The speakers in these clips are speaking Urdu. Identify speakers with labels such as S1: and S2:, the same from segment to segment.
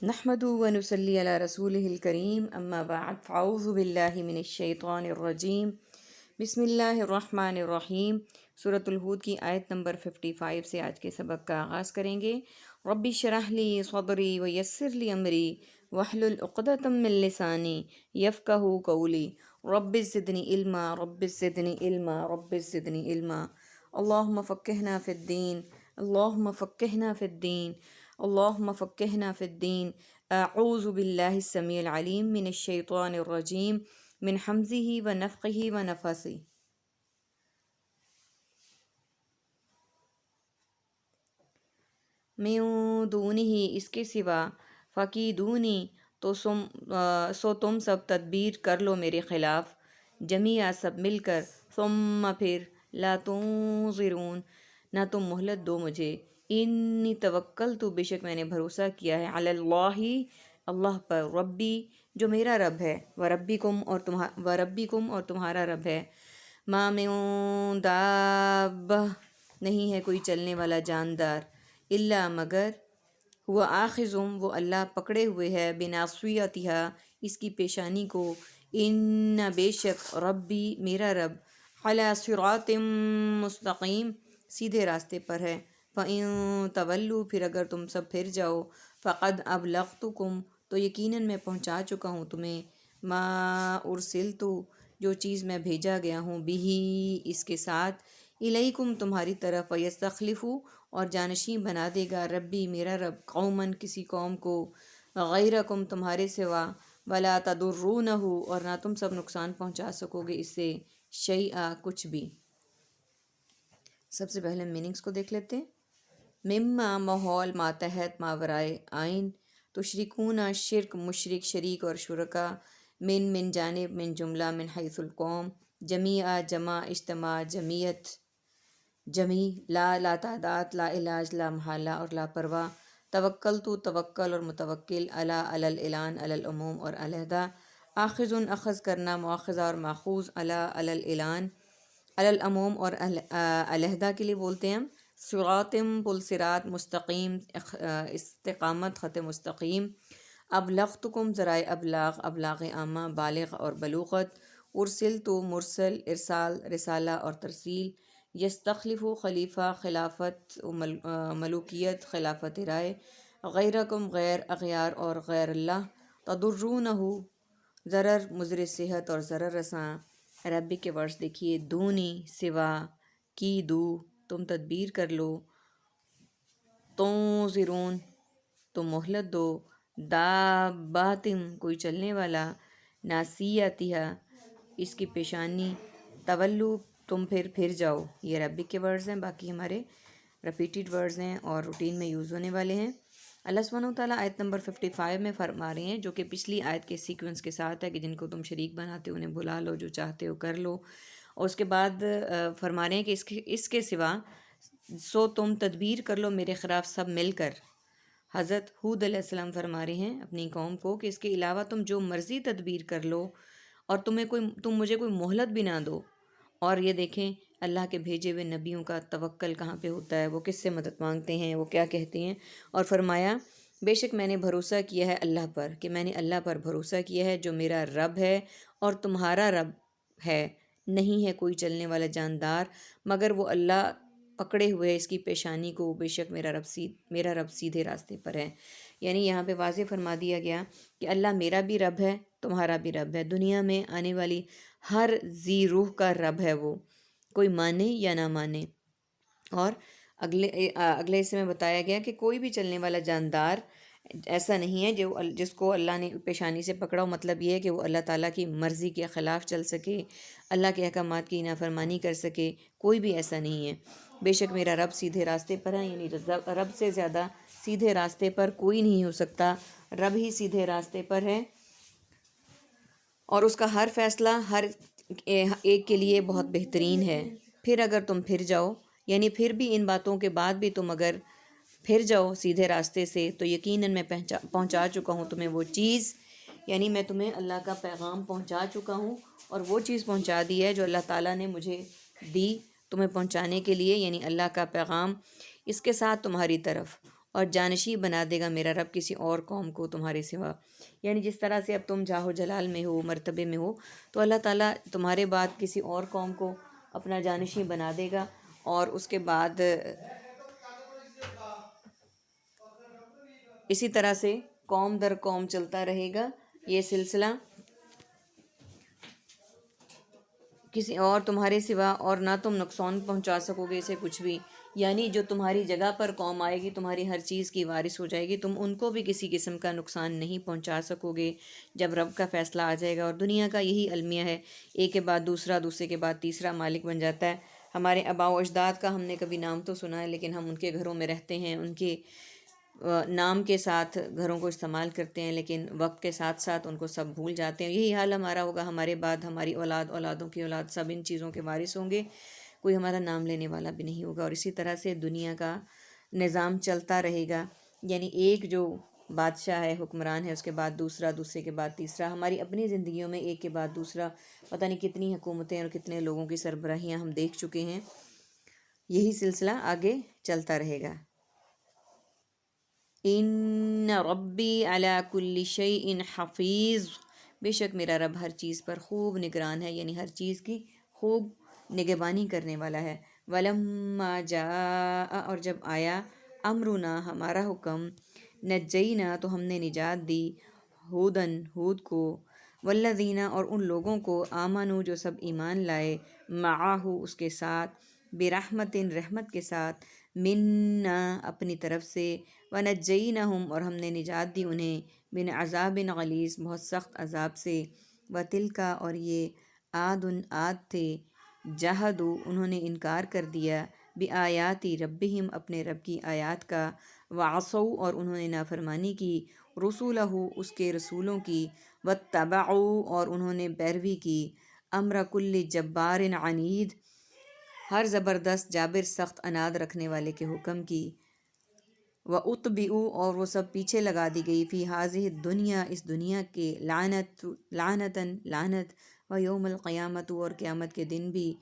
S1: نحمدہ و نصلی علی رسولہ الکریم اما بعد فاعوذ باللہ من الشیطان الرجیم بسم اللہ الرحمن الرحیم۔ سورۃ الہود کی آیت نمبر 55 سے آج کے سبق کا آغاز کریں گے۔ رب اشرح لی صدری ویسر لی امری واحلل عقدۃ من لسانی یفقہوا قولی رب زدنی علما رب زدنی علما رب زدنی علما۔ اللہم فقہنا فی الدین اللہم فقہنا فی الدین اللہم فقہنا فی الدین۔ اعوذ باللہ السمیع العلیم من الشیطان الرجیم من حمزہ ونفخہ ونفثہ۔ من دونہ اس کے سوا، فکیدونی سو تم سب تدبیر کر لو میرے خلاف، جمیعا سب مل کر، ثم پھر، لا تنظرون نہ تم مہلت دو مجھے، انی توکلت بے شک میں نے بھروسہ کیا ہے، علی اللہ اللہ پر، ربی جو میرا رب ہے، وربکم اور تمہارا رب ہے، ما من دابہ نہیں ہے کوئی چلنے والا جاندار، الا مگر، ہوا آخذم وہ اللہ پکڑے ہوئے ہے، بناصیتہا اس کی پیشانی کو، ان بے شک ربی میرا رب، علی صراط مستقیم سیدھے راستے پر ہے، فَإِن تولوا پھر اگر تم سب پھر جاؤ، فقد ابلغتکم تو یقیناً میں پہنچا چکا ہوں تمہیں، ما ارسلت جو چیز میں بھیجا گیا ہوں، بھی اس کے ساتھ، الیکم تمہاری طرف، ویستخلف اور جانشین بنا دے گا ربی میرا رب، قوماً کسی قوم کو، غیرکم تمہارے سوا، ولا تضرونہ اور نہ تم سب نقصان پہنچا سکو گے اس سے، شیئا کچھ بھی۔ سب سے پہلے میننگز کو دیکھ لیتے ہیں۔ مما ماحول، ماتحت ماورائے آئین، تشرکون شرک مشرک شریک اور شرکا، من جانب، من جملہ، من حیث القوم، جمیع جمع اجتماع جمعیت جمی، لا تعداد، لا علاج لا محالہ اور لا پرواہ، توکل توکل اور متوکل، علی الاعلان العموم اور علیحدہ، آخذ اخذ کرنا، مواخذہ اور ماخوذ، علی الاعلان العموم اور علیحدہ کے لیے بولتے ہیں ہم، صراط پل صراط، مستقیم استقامت خط مستقیم، ابلغتکم ذرائع ابلاغ ابلاغ عامہ بالغ اور بلوغت، ارسلت مرسل ارسال رسالہ اور ترسیل، یستخلف خلیفہ خلافت ملوکیت خلافت رائے، غیرکم غیر اغیار اور غیر اللہ، تضرونہ ضرر مضر صحت اور ضرر رساں، عربک کے ورڈز دیکھیے، دونی سوا، کی دو تم تدبیر کر لو، تنظرون تم مہلت دو، داباتم کوئی چلنے والا، ناسیاتہا اس کی پیشانی، تولو تم پھر جاؤ۔ یہ عربک کے ورڈز ہیں، باقی ہمارے ریپیٹیڈ ورڈز ہیں اور روٹین میں یوز ہونے والے ہیں۔ اللہ سبحانہ وتعالیٰ آیت نمبر 55 میں فرما رہے ہیں، جو کہ پچھلی آیت کے سیکوینس کے ساتھ ہے، کہ جن کو تم شریک بناتے ہو انہیں بلا لو، جو چاہتے ہو کر لو، اور اس کے بعد فرما رہے ہیں کہ اس کے سوا سو تم تدبیر کر لو میرے خلاف سب مل کر۔ حضرت ہود علیہ السلام فرما رہے ہیں اپنی قوم کو کہ اس کے علاوہ تم جو مرضی تدبیر کر لو اور تم مجھے کوئی مہلت بھی نہ دو۔ اور یہ دیکھیں اللہ کے بھیجے ہوئے نبیوں کا توکل کہاں پہ ہوتا ہے، وہ کس سے مدد مانگتے ہیں، وہ کیا کہتے ہیں، اور فرمایا بے شک میں نے بھروسہ کیا ہے اللہ پر، کہ میں نے اللہ پر بھروسہ کیا ہے جو میرا رب ہے اور تمہارا رب ہے، نہیں ہے کوئی چلنے والا جاندار مگر وہ اللہ پکڑے ہوئے اس کی پیشانی کو، بے شک میرا رب سیدھے راستے پر ہے۔ یعنی یہاں پہ واضح فرما دیا گیا کہ اللہ میرا بھی رب ہے، تمہارا بھی رب ہے، دنیا میں آنے والی ہر ذی روح کا رب ہے وہ، کوئی مانے یا نہ مانے۔ اور اگلے حصے میں بتایا گیا کہ کوئی بھی چلنے والا جاندار ایسا نہیں ہے جس کو اللہ نے پیشانی سے پکڑا ہو، مطلب یہ ہے کہ وہ اللہ تعالیٰ کی مرضی کے خلاف چل سکے، اللہ کے احکامات کی نافرمانی کر سکے، کوئی بھی ایسا نہیں ہے۔ بے شک میرا رب سیدھے راستے پر ہے، یعنی رب سے زیادہ سیدھے راستے پر کوئی نہیں ہو سکتا، رب ہی سیدھے راستے پر ہے، اور اس کا ہر فیصلہ ہر ایک کے لیے بہت بہترین ہے۔ پھر اگر تم پھر جاؤ، یعنی پھر بھی ان باتوں کے بعد بھی تم اگر پھر جاؤ سیدھے راستے سے، تو یقیناً میں پہنچا چکا ہوں تمہیں وہ چیز، یعنی میں تمہیں اللہ کا پیغام پہنچا چکا ہوں، اور وہ چیز پہنچا دی ہے جو اللہ تعالیٰ نے مجھے دی تمہیں پہنچانے کے لیے، یعنی اللہ کا پیغام، اس کے ساتھ تمہاری طرف، اور جانشی بنا دے گا میرا رب کسی اور قوم کو تمہارے سوا۔ یعنی جس طرح سے اب تم جاہ و جلال میں ہو، مرتبے میں ہو، تو اللہ تعالیٰ تمہارے بعد کسی اور قوم کو اپنا جانشی بنا دے گا، اور اس کے بعد اسی طرح سے قوم در قوم چلتا رہے گا یہ سلسلہ، کسی اور تمہارے سوا، اور نہ تم نقصان پہنچا سکو گے اسے کچھ بھی۔ یعنی جو تمہاری جگہ پر قوم آئے گی، تمہاری ہر چیز کی وارث ہو جائے گی، تم ان کو بھی کسی قسم کا نقصان نہیں پہنچا سکو گے جب رب کا فیصلہ آ جائے گا۔ اور دنیا کا یہی المیہ ہے، ایک کے بعد دوسرا، دوسرے کے بعد تیسرا مالک بن جاتا ہے۔ ہمارے آباء و اجداد کا ہم نے کبھی نام تو سنا ہے، لیکن ہم ان کے گھروں میں رہتے ہیں، ان کے نام کے ساتھ گھروں کو استعمال کرتے ہیں، لیکن وقت کے ساتھ ساتھ ان کو سب بھول جاتے ہیں۔ یہی حال ہمارا ہوگا، ہمارے بعد ہماری اولاد، اولادوں کی اولاد سب ان چیزوں کے وارث ہوں گے، کوئی ہمارا نام لینے والا بھی نہیں ہوگا۔ اور اسی طرح سے دنیا کا نظام چلتا رہے گا، یعنی ایک جو بادشاہ ہے، حکمران ہے، اس کے بعد دوسرا، دوسرے کے بعد تیسرا۔ ہماری اپنی زندگیوں میں ایک کے بعد دوسرا پتہ نہیں کتنی حکومتیں اور کتنے لوگوں کی سربراہیاں ہم دیکھ چکے ہیں۔ یہی سلسلہ آگے چلتا رہے گا۔ ان ربی علی کل شیء حفیظ، بے شک میرا رب ہر چیز پر خوب نگران ہے، یعنی ہر چیز کی خوب نگہبانی کرنے والا ہے۔ ولما جاء، اور جب آیا، امرنا ہمارا حکم، نجینا تو ہم نے نجات دی، ہودن ہود کو، والذین اور ان لوگوں کو، آمنو جو سب ایمان لائے، معاہو اس کے ساتھ، برحمت رحمت کے ساتھ، منا اپنی طرف سے، ونجیناہم اور ہم نے نجات دی انہیں، من عذاب غلیظ بہت سخت عذاب سے، وتلکا اور یہ، عاد تھے، جہدوا انہوں نے انکار کر دیا، بآیاتی ربہم اپنے رب کی آیات کا، وعصوا اور انہوں نے نافرمانی کی، رسولہ اس کے رسولوں کی، واتبعوا اور انہوں نے پیروی کی، امر کل جبار عنید ہر زبردست جابر سخت اناد رکھنے والے کے حکم کی، وَأُتْبِعُوا اور وہ سب پیچھے لگا دی گئی، فی ہذہ الدنیا اس دنیا کے، لعنتاً لعنت، ویوم القیامت اور قیامت کے دن بھی،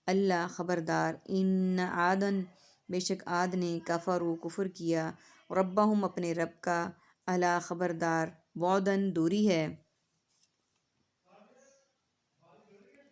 S1: اللہ خبردار، ان عادن بے شک عاد نے، کفروا کفر کیا، ربہم اپنے رب کا، الا خبردار، بعداً دوری ہے۔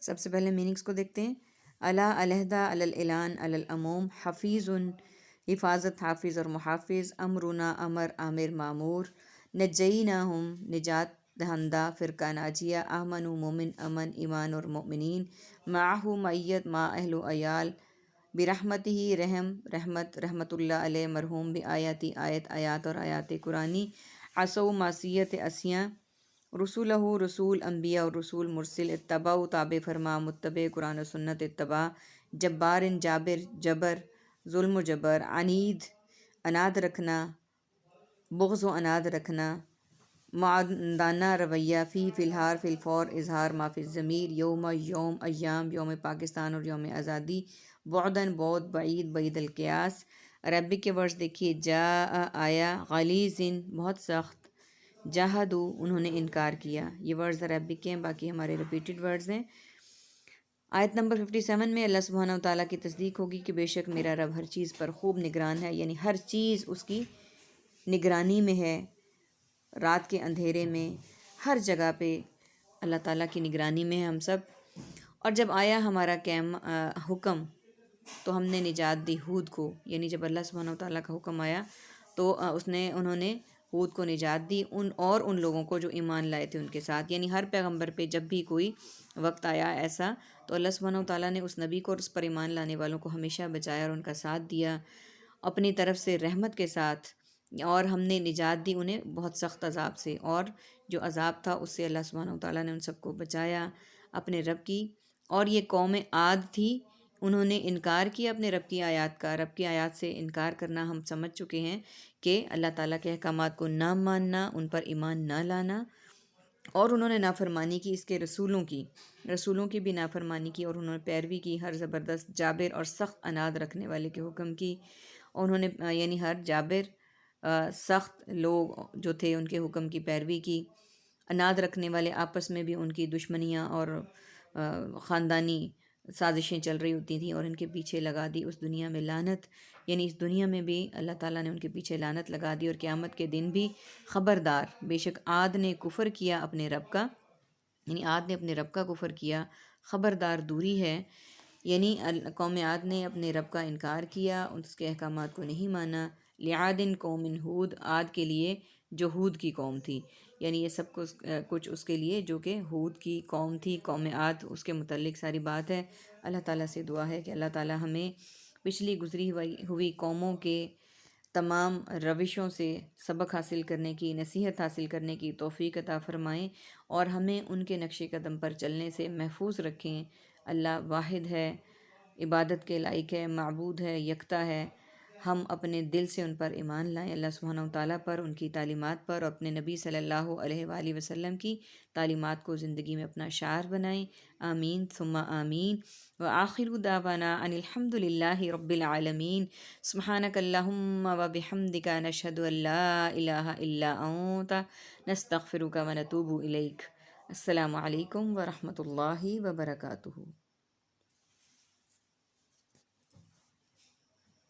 S1: سب سے پہلے میننگز کو دیکھتے ہیں۔ الا علیحدہ، علی الاعلان، علی العموم، حفیظ حفاظت، حافظ اور محافظ، امرنا امر، عامر مامور، نجیناہم نجات دہندہ، فرقہ ناجیہ، آمنو مومن، امن ایمان اور مؤمنین، معہو معیت، ما اہل و عیال، برحمتہ رحم رحمت، رحمت اللہ علیہ مرحوم، بآیاتی آیت آیات اور آیات قرآنی، عصوا معصیت عصیاں، رسولہ رسول انبیاء اور رسول مرسل، اتبعوا تابع فرما، متبع قرآن و سنت اتباع، جبار جابر جبر، ظلم و جبر، عنید اناد رکھنا، بغض و اناد رکھنا، معاندانہ رویہ، فی الحال فی الفور اظہار، ما فی الضمیر، یوم یوم ایام، یوم پاکستان اور یوم آزادی، بعداً بعد، بعید بعید القیاس۔ عربک کے ورڈز دیکھیے، جاء آیا، غلیظ بہت سخت، جاہدوا انہوں نے انکار کیا۔ یہ ورڈز عربک کے ہیں، باقی ہمارے ریپیٹڈ ورڈز ہیں۔ آیت نمبر 57 میں اللہ سبحانہ وتعالیٰ کی تصدیق ہوگی کہ بے شک میرا رب ہر چیز پر خوب نگران ہے، یعنی ہر چیز اس کی نگرانی میں ہے، رات کے اندھیرے میں، ہر جگہ پہ اللہ تعالیٰ کی نگرانی میں ہے ہم سب۔ اور جب آیا ہمارا حکم تو ہم نے نجات دی ہود کو، یعنی جب اللہ سبحانہ وتعالیٰ کا حکم آیا تو انہوں نے ہود کو نجات دی، ان لوگوں کو جو ایمان لائے تھے ان کے ساتھ۔ یعنی ہر پیغمبر پہ جب بھی کوئی وقت آیا ایسا تو اللہ سبحانہ وتعالیٰ نے اس نبی کو اور اس پر ایمان لانے والوں کو ہمیشہ بچایا اور ان کا ساتھ دیا اپنی طرف سے رحمت کے ساتھ، اور ہم نے نجات دی انہیں بہت سخت عذاب سے، اور جو عذاب تھا اس سے اللہ سبحانہ وتعالیٰ نے ان سب کو بچایا اپنے رب کی۔ اور یہ قوم عاد تھی، انہوں نے انکار کیا اپنے رب کی آیات کا۔ رب کی آیات سے انکار کرنا ہم سمجھ چکے ہیں کہ اللہ تعالیٰ کے احکامات کو نہ ماننا، ان پر ایمان نہ لانا، اور انہوں نے نافرمانی کی اس کے رسولوں کی بھی نافرمانی کی، اور انہوں نے پیروی کی ہر زبردست جابر اور سخت اناد رکھنے والے کے حکم کی، اور انہوں نے یعنی ہر جابر سخت لوگ جو تھے ان کے حکم کی پیروی کی، اناد رکھنے والے آپس میں بھی ان کی دشمنیاں اور خاندانی سازشیں چل رہی ہوتی تھیں، اور ان کے پیچھے لگا دی اس دنیا میں لعنت، یعنی اس دنیا میں بھی اللہ تعالیٰ نے ان کے پیچھے لعنت لگا دی، اور قیامت کے دن بھی خبردار، بے شک عاد نے کفر کیا اپنے رب کا، یعنی عاد نے اپنے رب کا کفر کیا، خبردار دوری ہے، یعنی قوم عاد نے اپنے رب کا انکار کیا، اس کے احکامات کو نہیں مانا۔ لعاد قوم ہود، عاد کے لیے جو ہود کی قوم تھی، یعنی یہ سب کچھ اس کے لیے جو کہ ہود کی قوم تھی، قوم عاد، اس کے متعلق ساری بات ہے۔ اللہ تعالیٰ سے دعا ہے کہ اللہ تعالیٰ ہمیں پچھلی گزری ہوئی قوموں کے تمام روشوں سے سبق حاصل کرنے کی، نصیحت حاصل کرنے کی توفیق عطا فرمائیں، اور ہمیں ان کے نقش قدم پر چلنے سے محفوظ رکھیں۔ اللہ واحد ہے، عبادت کے لائق ہے، معبود ہے، یکتا ہے، ہم اپنے دل سے ان پر ایمان لائیں، اللہ سبحانہ وتعالیٰ پر، ان کی تعلیمات پر، اور اپنے نبی صلی اللہ علیہ وآلہ وسلم کی تعلیمات کو زندگی میں اپنا شعار بنائیں۔ آمین ثم آمین۔ وآخر دعوانا ان الحمد للہ رب العالمین۔ سبحانک اللہم وبحمدک، نشہد ان لا الہ الا انت، نستغفرک ونتوب الیک۔ السلام علیکم ورحمۃ اللہ وبرکاتہ۔